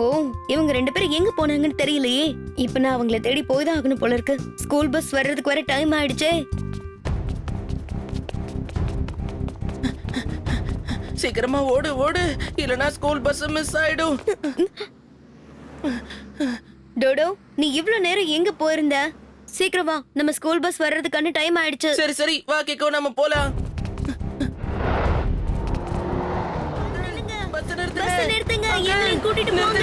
ஓ, இவங்க ரெண்டு பேரும் எங்க போனாங்கன்னு தெரியலையே. இப்ப நான் அவங்கள தேடி போய் தான் ஆகணும் போல இருக்கு. ஸ்கூல் பஸ் வர்றதுக்கு வர டைம் ஆயிடுச்சே. சீக்கிரமா ஓடு ஓடு, இல்லனா ஸ்கூல் பஸ் மிஸ் ஆயிடும். டோடோ, நீ இவ்ளோ நேரம் எங்க போயிருந்த? சீக்கிரம் வா, நம்ம ஸ்கூல் பஸ் வர்றதுக்கான டைம் ஆயிடுச்சு. சரி சரி வா கிக்கோ, நம்ம போலாம். பஸ் நிறுத்துங்க, எங்களையும் கூட்டிட்டு போங்க.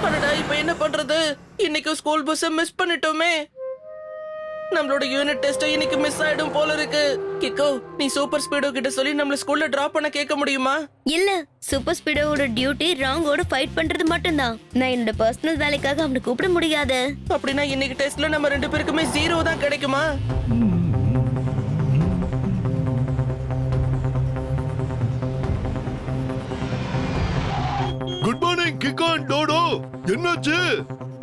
அடடா, இப்ப என்ன பண்றது? இன்னைக்கு ஸ்கூல் பஸ் மிஸ் பண்ணிட்டோமே. நம்மளோட யூனிட் டெஸ்ட் இன்னைக்கு மிஸ் ஆயிடும் போல இருக்கு. கிக்கோ, நீ சூப்பர் ஸ்பீடோ கிட்ட சொல்லி நம்மள ஸ்கூல்ல டிராப் பண்ண கேட்க முடியுமா? இல்ல, சூப்பர் ஸ்பீடோட டியூட்டி ராங்கோட ஃபைட் பண்றது மட்டும்தான். நான் என்னோட பர்சனல் வேலைக்காக அவனை கூப்பிட முடியாது. அப்படின்னா இன்னைக்கு டெஸ்ட்ல நம்ம ரெண்டு பேருக்குமே 0 தான் கிடைக்குமா? Good morning Kicko and Dodo. என்னாச்சு?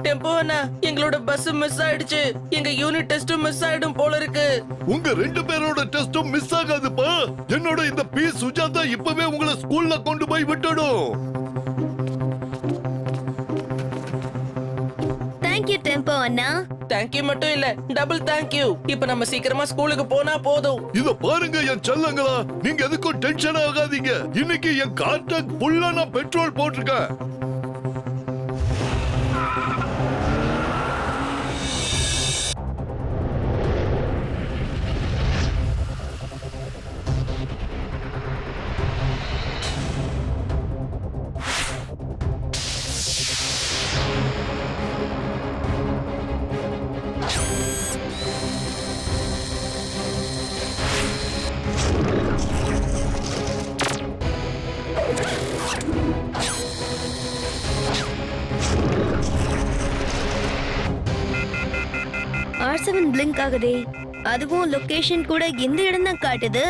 டெம்போ அண்ணா, எங்களோட பஸ் மிஸ் ஆயிடுச்சு. எங்க யூனிட் டெஸ்ட் மிஸ் ஆயிடும் போல இருக்கு. உங்க ரெண்டு பேரோட டெஸ்டும் மிஸ் ஆகாதுப்பா. என்னோட இந்த பி சுஜாதா இப்பவே உங்களை ஸ்கூல்ல கொண்டு போய் விட்டுடும். தேங்க்யூ டெம்போ அண்ணா. தேங்க்யூ மட்டும் இல்ல, டபுள் தேங்க்யூ. இப்ப நம்ம சீக்கிரமா ஸ்கூலுக்கு போனா போதும். இத பாருங்க என் செல்லங்களா, நீங்க எதுக்கும் டென்ஷன் ஆகாதீங்க. இன்னைக்கு என் கார் டேங்க் ஃபுல்லா நான் பெட்ரோல் போட்டிருக்கேன். R7 பிளிங்க் ஆகுதே. அதுவும் லொகேஷன் கூட எந்த இடம் தான் காட்டுது.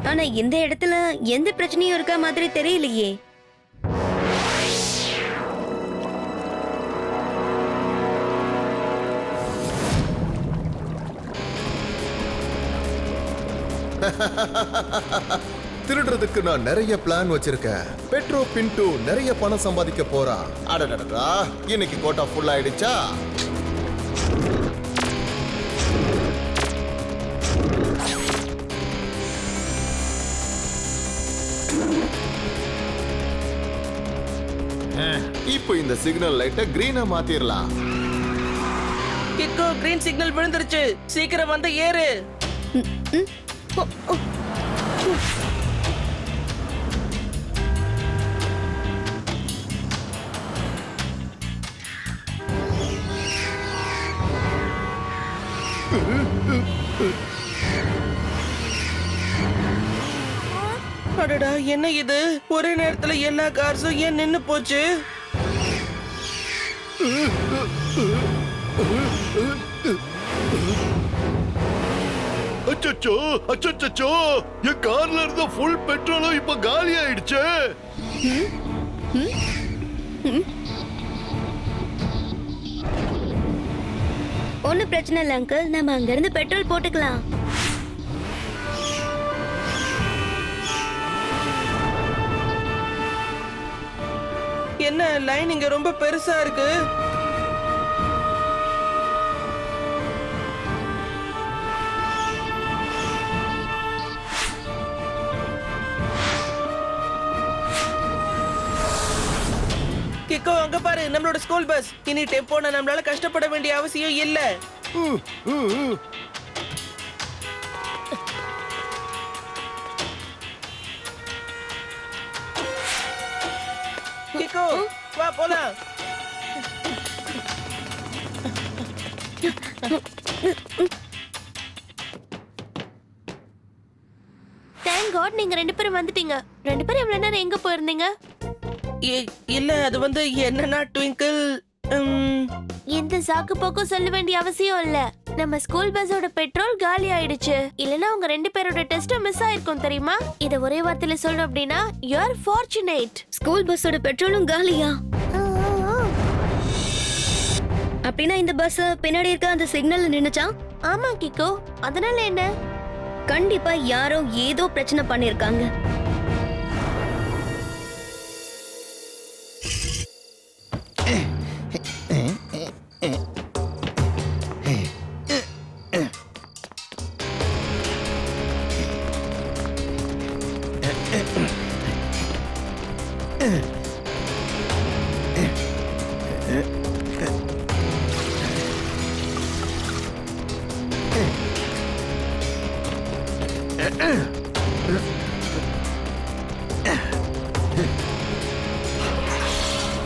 ஆனா இந்த இடத்துல எந்த பிரச்சனையும் இருக்க மாதிரி தெரியலையே. திருடுறதுக்கு நான் நிறைய பிளான் வச்சிருக்கேன். பெட்ரோ பின்டோ நிறைய பணம் சம்பாதிக்க போறான். அடடடா, இன்னைக்கு கோட்டா ஃபுல் ஆயிடுச்சா? இப்போ இந்த சிக்னல் லைட்டை கிரீனா மாத்திரலாம். கிக்கோ, கிரீன் சிக்னல் விழுந்துருச்சு. சீக்கிரம் வந்து ஏறு. அடடா, என்ன இது? ஒரே நேரத்துல எல்லா கார்ஸும் ஏன் நின்னு போச்சு? அச்சச்சோ அச்சச்சோ, என் கார்ல இருந்த ஃபுல் பெட்ரோலும் இப்ப காலி ஆயிடுச்சு. ஒன்னும் பிரச்சனை இல்ல அங்கிள், நம்ம அங்க இருந்து பெட்ரோல் போட்டுக்கலாம். என்ன லைன் இங்க ரொம்ப பெருசா இருக்கு? கிக்கோ, அங்க பாரு, நம்மளோட ஸ்கூல் பஸ். இனி டெம்போனா நம்மளால கஷ்டப்பட வேண்டிய அவசியம் இல்ல. கிக்கோ, வா போலாம். தேங்க் காட் நீங்க ரெண்டு பேரும் வந்துட்டீங்க. ரெண்டு பேரும் எவ்வளவு நேரம் எங்க போயிருந்தீங்க? இல்ல, அது வந்து என்னன்னா ட்விங்கிள், எந்த சாக்கு போக்கும் சொல்ல வேண்டிய அவசியம் இல்ல. நம்ம ஸ்கூல் பஸ்ஸோட பெட்ரோல் காலி ஆயிடுச்சு. இல்லனா உங்க ரெண்டு பேரோட டெஸ்ட் மிஸ் ஆயிருக்கும் தெரியுமா? இத ஒரே வார்த்தையில சொல்லணும் அப்படின்னா you are fortunate. ஸ்கூல் பஸ்ஸோட பெட்ரோலும் காலியா? அப்படின்னா இந்த பஸ் பின்னாடி இருக்க அந்த சிக்னல்ல நின்னுச்சா? ஆமா கிக்கோ, அதனால என்ன? கண்டிப்பா யாரோ ஏதோ பிரச்சனை பண்ணிருக்காங்க.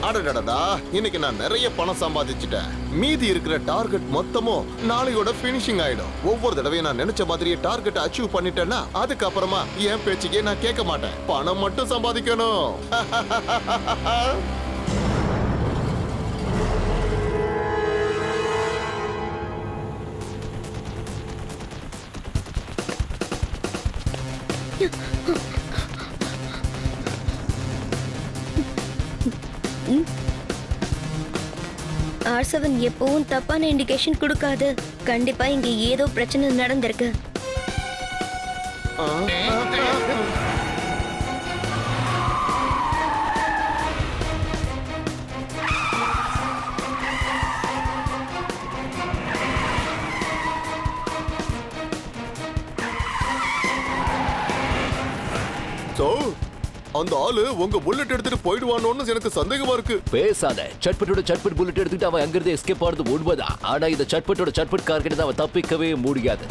அடடடடா, இன்னைக்கு நான் நிறைய பணம் சம்பாதிச்சிட்டேன். மீதி இருக்கிற டார்கெட் மொத்தமும் நாளையோட ஃபினிஷிங் ஆயிடும். ஒவ்வொரு தடவையும் நான் நினைச்ச மாதிரியே டார்கெட் அச்சீவ் பண்ணிட்டேன்னா அதுக்கப்புறமா என் பேச்சுக்கே நான் கேட்க மாட்டேன். பணம் மட்டும் சம்பாதிக்கணும். R7 எப்பவும் தப்பான இண்டிகேஷன் கொடுக்காது. கண்டிப்பா இங்க ஏதோ பிரச்சனை நடந்திருக்கு. அந்த ஆளு உங்க புல்லட் எடுத்துட்டு போயிடுவானோன்னு எனக்கு சந்தேகமா இருக்கு. பேசாத. சட்பட்டோட சட்பட் புல்லட் எடுத்துட்டு அவன் அங்கிருந்து எஸ்கேப் ஆனது உண்மைதான். ஆனா இந்த சட்பட்டோட சட்பட் கார் கிட்ட அவன் தப்பிக்கவே முடியாது.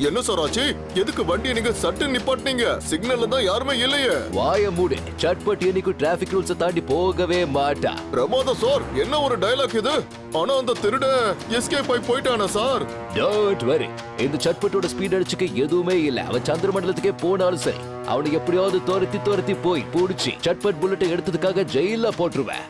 என்ன சார் ஆச்சு? எதுக்கு வண்டியை நீங்க சட்டு நிப்பாட்டினீங்க? சிக்னல்ல தான் யாருமே இல்லையே. வாய மூடு. சட்பட் என்னைக்கு டிராபிக் ரூல்ஸ் தாண்டி போகவே மாட்டா. பிரமாதம் சார். என்ன ஒரு டயலாக் இது? ஆனா அந்த திருட எஸ்கேப் ஆகி போயிட்டானா சார்? Don't worry. இந்த சட்பட்டோட ஸ்பீட் அடிச்சுக்க எதுவுமே இல்ல. அவன் சந்திரமண்டலத்துக்கே போனாலும் சரி, அவனை எப்படியாவது துரத்தி போய் புடிச்சு சட்பட் புல்லட்டை எடுத்ததுக்காக ஜெயில போட்டுருவேன்.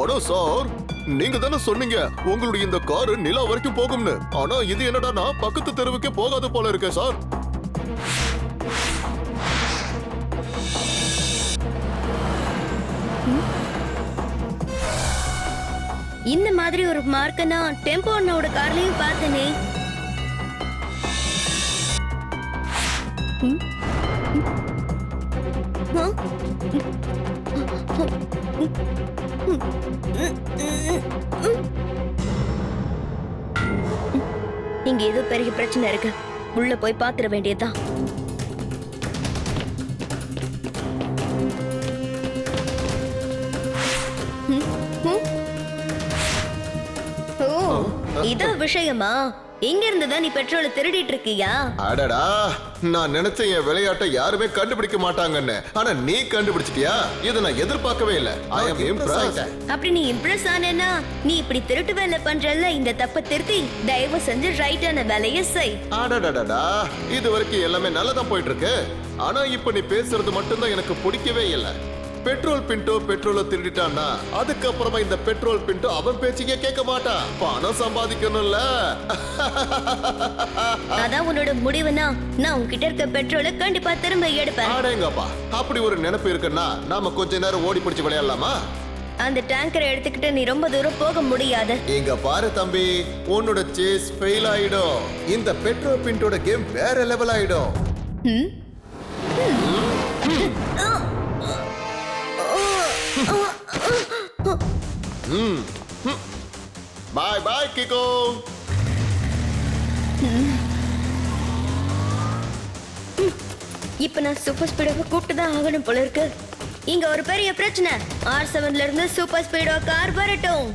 அடோ சார், நீங்க தானே சொன்னீங்க உங்களுடைய இந்த கார் நிலா வரைக்கும் போகும்னு. ஆனா இது என்னடா பக்கத்து தெருவுக்கே போகாத போல இருக்கே சார். இந்த மாதிரி ஒரு மார்க்க நான் டெம்போ அண்ணாவோட கார்லயும் பார்த்தனே. இங்க ஏதோ பெரிய பிரச்சனை இருக்கு. உள்ள போய் பாத்துற வேண்டியதுதான். இதான் விஷயமா? எங்க இருந்துதான் நீ பெட்ரோலை திருடிட்டு இருக்கியா? அடடா, நான் நினைச்ச என் விளையாட்டை யாருமே கண்டுபிடிக்க மாட்டாங்கன்னு. ஆனா நீ கண்டுபிடிச்சிட்டியா? இதை நான் எதிர்பார்க்கவே இல்ல. ஐ அம் இம்ப்ரெஸ்ட். அப்படி நீ இம்ப்ரெஸ் ஆனேன்னா நீ இப்படி திருட்டு வேலை பண்றல்ல, இந்த தப்பை திருத்தி தயவு செஞ்சு ரைட்டான வேலையை செய். அடடடடா, இது வரைக்கும் எல்லாமே நல்லதா போயிட்டு இருக்கு. ஆனா இப்ப நீ பேசுறது மட்டும்தான் எனக்கு பிடிக்கவே இல்லை. பெட்ரோல் பின்டோ பெட்ரோலை திருடிட்டான்னா அதுக்கப்புறமா இந்த பெட்ரோல் பின்டோ அவன் பேச்சுக்கே கேட்க மாட்டான். பணம் சம்பாதிக்கணும்ல. அதான் உன்னோட முடிவுனா நான் உன்கிட்ட இருக்க பெட்ரோலை கண்டிப்பா திரும்ப எடுப்பேன். ஆடேங்கப்பா, அப்படி ஒரு நினைப்பு இருக்குன்னா நாம கொஞ்ச நேரம் ஓடி பிடிச்சு விளையாடலாமா? அந்த டேங்கரை எடுத்துக்கிட்டு நீ ரொம்ப தூரம் போக முடியாது. இங்க பாரு தம்பி, உன்னோட சேஸ் ஃபெயில் ஆயிடும். இந்த பெட்ரோல் பின்டோட கேம் வேற லெவல் ஆயிடும். பாய் பாய் கிகோ. இப்ப நான் சூப்பர் ஸ்பீடோவை கூப்பிட்டு தான் ஆகணும் போல இருக்கு. இங்க ஒரு பெரிய பிரச்சனை. R7ல இருந்து சூப்பர் ஸ்பீடோ கார் வரட்டும்.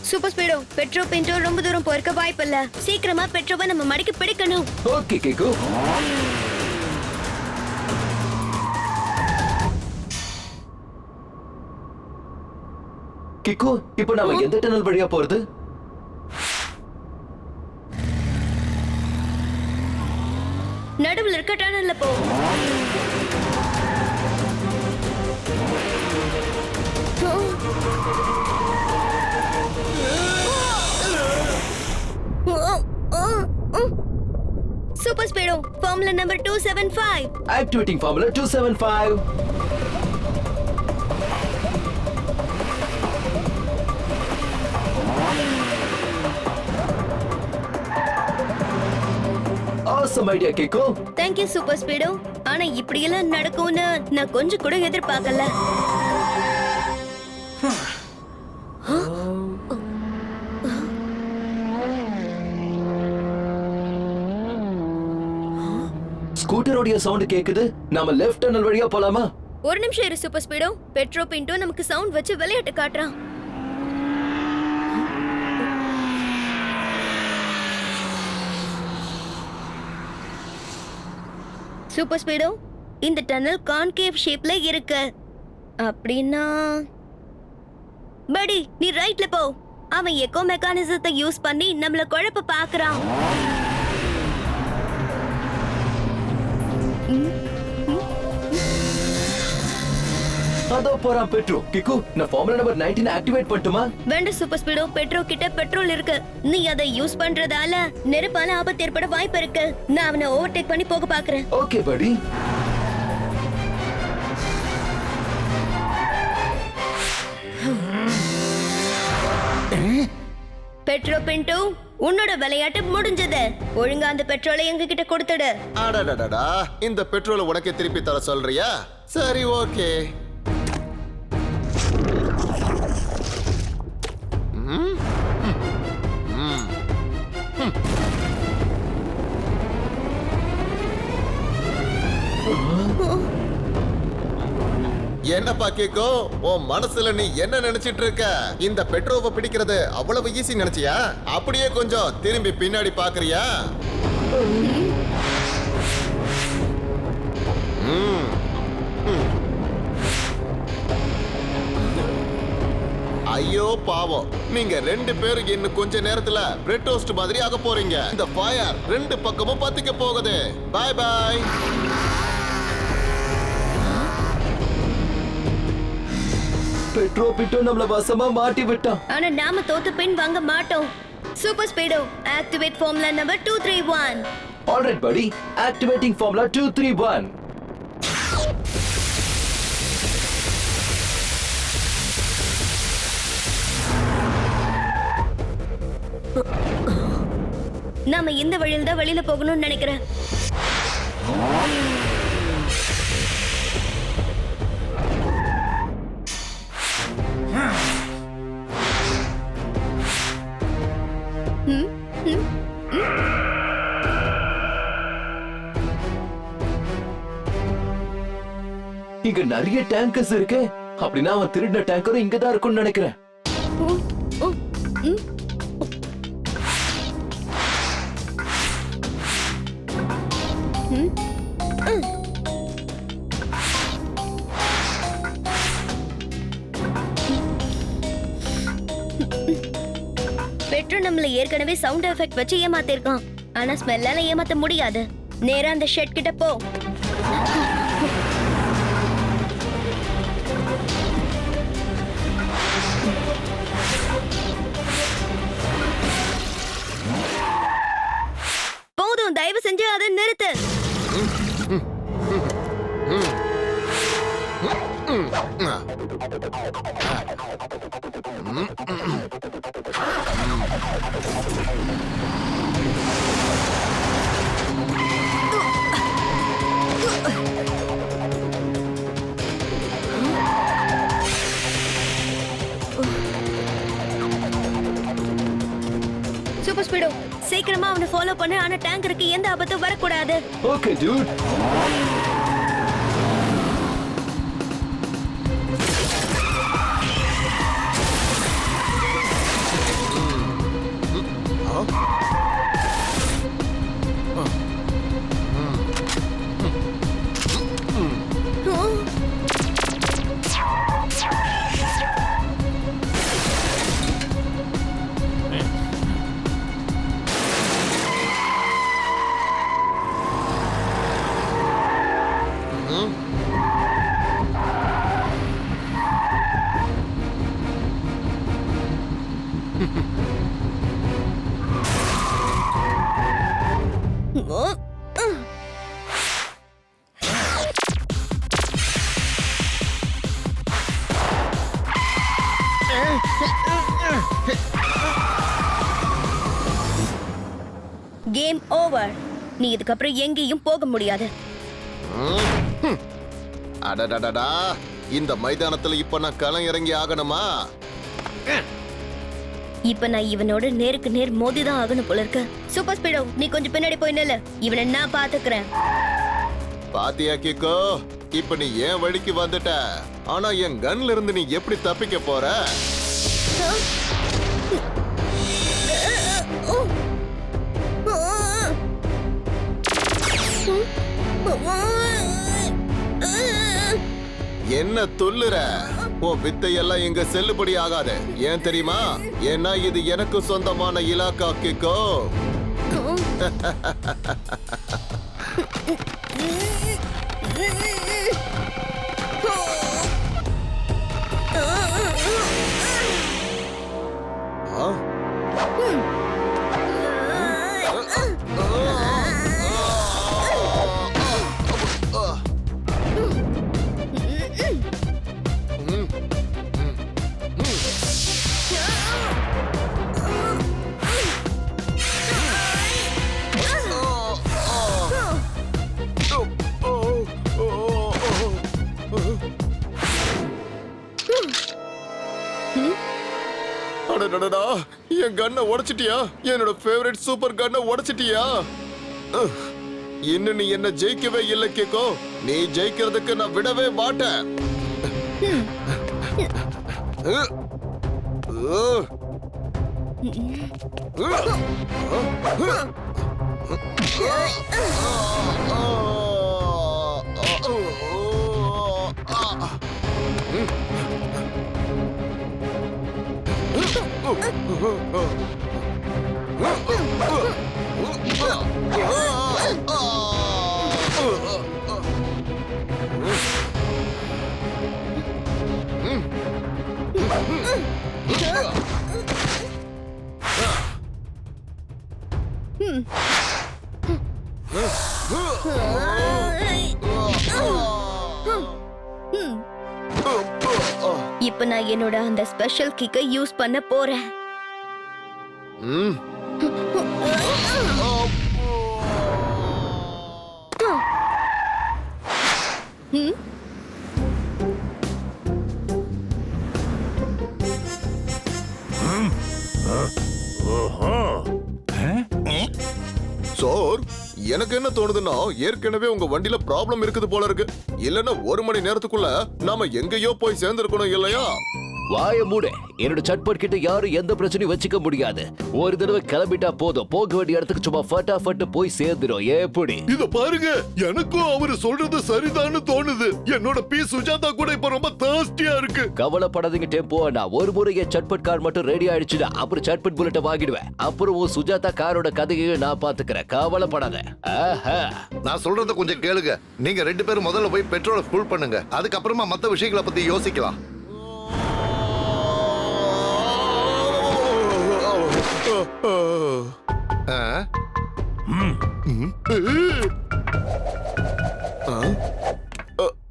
சூப்பர் ஸ்பீடோ, பெட்ரோ பின்டோ ரொம்ப தூரம் போயிருக்க வாய்ப்பில்ல. சீக்கிரமா பெட்ரோவை நம்ம மடிக்கு பிடிக்கணும். Okay kick. கிக்கு, இப்போ நாம எந்த டனல் வழியா போறது? நடுவுல இருக்க டனல்ல போ. Super Speedo, formula number 275. Activating formula 275. Awesome idea Kicko. Thank you super Speedo. ஆனா இப்படி எல்லாம் நடக்கும்னு நான் கொஞ்சம் கூட எதிர்பார்க்கல. ஸ்கூட்டரோட சவுண்ட் கேக்குது. நாம லெஃப்ட் டனல் வழியா போலாமா? ஒரு நிமிஷம் இரு சூப்பர் ஸ்பீடோ. பெட்ரோ பின்டோ நமக்கு சவுண்ட் வச்சு விளையாட்டு காட்டுறான். சூப்பர் ஸ்பீடோ, இந்த டனல் கான்கேவ் ஷேப்ல இருக்கு. அப்படின்னா படி, நீ ரைட்ல போ. அவன் எக்கோ மெக்கானிசத்தை யூஸ் பண்ணி நம்மள குழப்ப பாக்குறான். அதோ போறான் பெட்ரோ. கிக்கு, நான் ஃபார்முலா நம்பர் 19 ஆக்டிவேட் பண்ணட்டுமா? வேண்டாம் சூப்பர் ஸ்பீடோ, பெட்ரோ கிட்ட பெட்ரோல் இருக்கு. நீ அதை யூஸ் பண்றதால நெருப்பால ஆபத்து ஏற்பட வாய்ப்பு இருக்கு. நான் அவனை ஓவர்டேக் பண்ணி போக பாக்குறேன். ஓகே படி. பெட்ரோ பின்டோ, உன்னோட விளையாட்டு முடிஞ்சது. ஒழுங்கா அந்த பெட்ரோலை எங்க கிட்ட கொடுத்துடு. அடடடடா, இந்த பெட்ரோலை உனக்கு திருப்பி தர சொல்றியா? சரி, ஓகே. என்னப்பா கேக்கோ, உன் மனசுல நீ என்ன நினைச்சிட்டு இருக்க? இந்த பெட்ரோவை பிடிக்கிறது அவ்வளவு ஈஸி நினைச்சியா? அப்படியே கொஞ்சம் திரும்பி பின்னாடி பாக்குறியா? ஐயோ பாவம், நீங்க ரெண்டு பேரும் இன்னும் கொஞ்ச நேரத்துல பிரெட் டோஸ்ட் மாதிரி ஆக போறீங்க. இந்த ஃபயர் ரெண்டு பக்கமும் பத்திக்க போகுது. By by. பெட்ரோ பின்டோ நம்மள வசமா மாட்டி விட்டான். ஆனா நாம தோத்து பின் வாங்க மாட்டோம். Super Speedo, activate formula number 231. Alright படி, ஆக்டிவேட்டிங் ஃபார்முலா 231. நாம இந்த வழியில தான் வெளியில போகணும்னு நினைக்கிறேன். இங்க நிறைய டேங்கர்ஸ் இருக்கு. அப்படின்னா அவன் திருடின டேங்கரும் இங்க தான் இருக்கும்னு நினைக்கிறேன். பெட்ரோ நம்மள ஏற்கனவே சவுண்ட் எஃபெக்ட் வச்சு ஏமாத்திருக்கான். ஆனா ஸ்மெல்லால ஏமாத்த முடியாது. நேரா அந்த ஷெட் கிட்ட போ. போதும், தயவு செஞ்சு அதை நிறுத்து. சூப்பர் ஸ்பீடோ, சீக்கிரமா அவனை ஃபாலோ பண்ணு. ஆனா டேங்கருக்கு எந்த ஆபத்தும் வரக்கூடாது. Okay dude. Game over. நீ இதுக்கப்புறம் எங்கேயும் போக முடியாது. அடடடடா, இந்த மைதானத்துல இப்ப நான் களம் இறங்கி ஆகணுமா? இப்ப நான் இவனோட நேருக்கு நேர் மோதிதான் ஆகணும் போல இருக்கு. சூப்பர் ஸ்பீடோ, நீ கொஞ்சம் பின்னாடி போய் நில்லு. இவனை நான் பாத்துக்கிறேன். பாத்தியா கிக்கோ, இப்ப நீ ஏன் வழிக்கு வந்துட்ட. ஆனா என் கன்ல இருந்து நீ எப்படி தப்பிக்க போற? என்ன துள்ளுற? உன் வித்தையெல்லாம் இங்க செல்லுபடி ஆகாது. ஏன் தெரியுமா? ஏன்னா இது எனக்கு சொந்தமான இலாக்கா கிக்கோ. அடடடடா, என் கண்ணை உடைச்சிட்டியா? என்னோட ஃபேவரட் சூப்பர் கண்ணை உடைச்சிட்டியா? இன்னும் நீ என்ன ஜெயிக்கவே இல்லை கேக்கோ. நீ ஜெயிக்கிறதுக்கு நான் விடவே மாட்டேன். இப்ப நான் என்னோட அந்த ஸ்பெஷல் கிக்கை யூஸ் பண்ண போறேன். சார், எனக்கு என்ன தோணுதுன்னா, ஏற்கனவே உங்க வண்டியில ப்ராப்ளம் இருக்குது போல இருக்கு. இல்லன்னா 1 மணி நேரத்துக்குள்ள நாம எங்கேயோ போய் சேர்ந்திருக்கணும் இல்லையா? வாய மூடு. என்னோட சட்பட் கிட்ட யாரும் எந்த பிரச்சனையும் வச்சுக்க முடியாது. ஒரு தடவை கிளம்பிட்டா போதும். போக வேண்டிய இடத்துக்கு சும்மா ஃபட்டாஃபட்டு போய் சேர்ந்துரும். எப்படி? இத பாருங்க, எனக்கும் அவரு சொல்றது சரிதான்னு தோணுது. என்னோட பி சுஜாதா கூட இப்ப ரொம்ப தாஸ்டியா இருக்கு. கவலைப்படாதீங்க டெம்போ. நான் ஒரு முறை என் சட்பட் கார் மட்டும் ரெடி ஆயிடுச்சுடா, அப்புறம் சட்பட் புல்லட்டை வாங்கிடுவேன். அப்புறம் உன் சுஜாதா காரோட கதையை நான் பாத்துக்கிறேன். கவலைப்படாத. நான் சொல்றத கொஞ்சம் கேளுங்க. நீங்க 2 பேரும் முதல்ல போய் பெட்ரோலை ஃபுல் பண்ணுங்க. அதுக்கப்புறமா மத்த விஷயங்களை பத்தி யோசிக்கலாம்.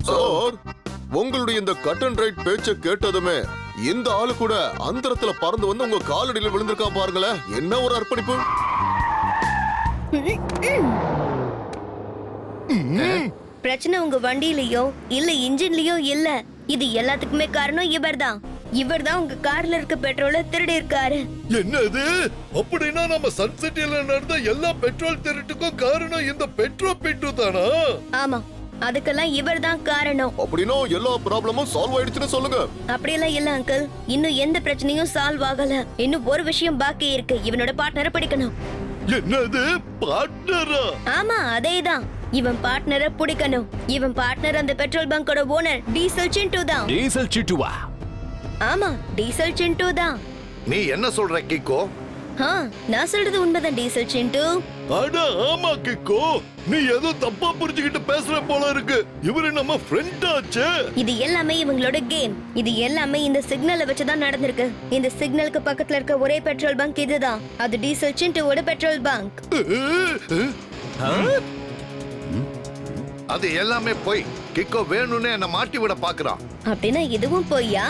சார், உங்களுடைய இந்த கட் அண்ட் ரைட் பேச்ச கேட்டதுமே இந்த ஆளு கூட அந்தரத்துல பறந்து வந்து உங்க காலடியில விழுந்திருக்கா பாருங்களேன். என்ன ஒரு அர்ப்பணிப்பு. பிரச்சனை உங்க வண்டியிலயோ இல்ல இன்ஜின்லயோ இல்ல. இது எல்லாத்துக்குமே காரணம் இவர்தான். இவர்தான் உங்க கார்ல இருக்க பெட்ரோலை திருடி இருக்காரு. என்னது? அப்படின்னா நம்ம சன்சிட்டில நடந்த எல்லா பெட்ரோல் திருட்டுக்கும் காரணம் இந்த பெட்ரோல் பிட்டு தானா? ஆமா, அதுக்கெல்லாம் இவர் தான் காரணம். அப்படின்னா எல்லா ப்ராப்ளமும் சால்வ் ஆயிடுச்சுன்னு சொல்லுங்க. அப்படியெல்லாம் இல்ல அங்கிள், இன்னும் எந்த பிரச்சனையும் சால்வ் ஆகல. இன்னும் ஒரு விஷயம் பாக்கி இருக்கு. இவனோட பார்ட்னரை பிடிக்கணும். என்னது பார்ட்னரா? ஆமா, அதேதான். இவன் பார்ட்னரை பிடிக்கணும். இவன் பார்ட்னர் அந்த பெட்ரோல் பங்கோட ஓனர் டீசல் சிண்டு தான். டீசல் சிட்டுவா? ஆமா, டீசல் சிண்டு தான். நீ என்ன சொல்ற கிக்கோ? நான் சொல்றது உண்மைதான் டீசல் சிண்டு. அட ஆமா கிக்கோ, நீ ஏதோ தப்பா புரிஞ்சுக்கிட்டு பேசுற போல இருக்கு. இவரு நம்ம ஃப்ரெண்ட் ஆச்சே. இது எல்லாமே இவங்களோட கேம். இது எல்லாமே இந்த சிக்னலை வச்சுதான் நடந்திருக்கு. இந்த சிக்னலுக்கு பக்கத்துல இருக்க ஒரே பெட்ரோல் பங்க் இதுதான். அது டீசல் சிண்டுவோட பெட்ரோல் பங்க். அது எல்லாமே போய் கிக்கோ வேணும்னு என்ன மாட்டி விட பாக்குறான். அப்படின்னா இதுவும் பொய்யா?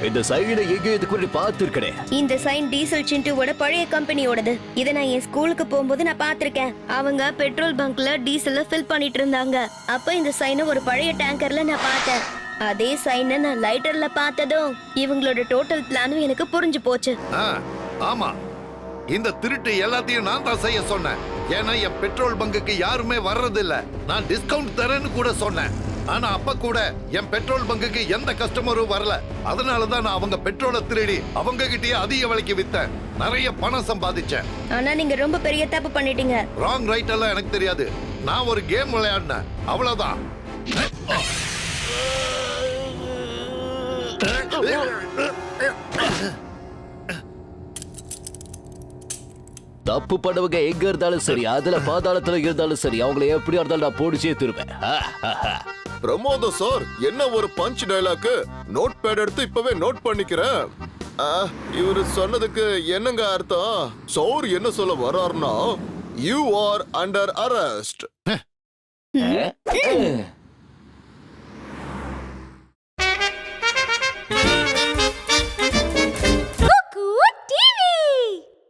இந்த சைனை எங்கேயும் இது குறித்து பார்த்திருக்கனே. இந்த சைன் டீசல் சிண்டுவோட பழைய கம்பெனியோடது. இதை நான் என் ஸ்கூலுக்கு போகும்போது நான் பார்த்திருக்கேன். அவங்க பெட்ரோல் பங்க்ல டீசல்ல ஃபில் பண்ணிட்டு இருந்தாங்க. அப்ப இந்த சைனை ஒரு பழைய டேங்கர்ல நான் பார்த்தேன். அதே சைனை நான் லைட்டர்ல பார்த்ததும் இவங்களோட டோட்டல் பிளானும் எனக்கு புரிஞ்சு போச்சு. ஆமா, இந்த திருட்டு எல்லாத்தையும் நான் தான் செய்ய சொன்னேன். ஏன்னா என் பெட்ரோல் பங்குக்கு யாருமே வர்றதில்ல. நான் டிஸ்கவுண்ட் தரேன்னு கூட சொன்னேன். ஆனா அப்ப கூட என் பெட்ரோல் பங்குக்கு எந்த கஸ்டமரும் வரல. அதனாலதான் நான் அவங்க பெட்ரோலை திருடி அவங்க கிட்டயே அதிக விலைக்கு வித்தேன். நிறைய பணம் சம்பாதிச்சேன். ஆனா நீங்க ரொம்ப பெரிய தப்பு பண்ணிட்டீங்க. ராங் ரைட் எல்லாம் எனக்கு தெரியாது. நான் ஒரு கேம் விளையாடினேன், அவ்வளவுதான். தப்பு பண்ணவங்க எங்க இருந்தாலும் சரி, அதுல பாதாளத்துல இருந்தாலும் சரி, அவங்களை எப்படியா இருந்தாலும் நான் போடிச்சே திருவேன். பிரமோத சார், என்ன ஒரு பஞ்ச் டயலாக். நோட் பேட் எடுத்து இப்பவே நோட் பண்ணிக்கிறேன். இவரு சொன்னதுக்கு என்னங்க அர்த்தம்? சௌர் என்ன சொல்ல வர்றாருன்னா, யூ ஆர் அண்டர் அரெஸ்ட்.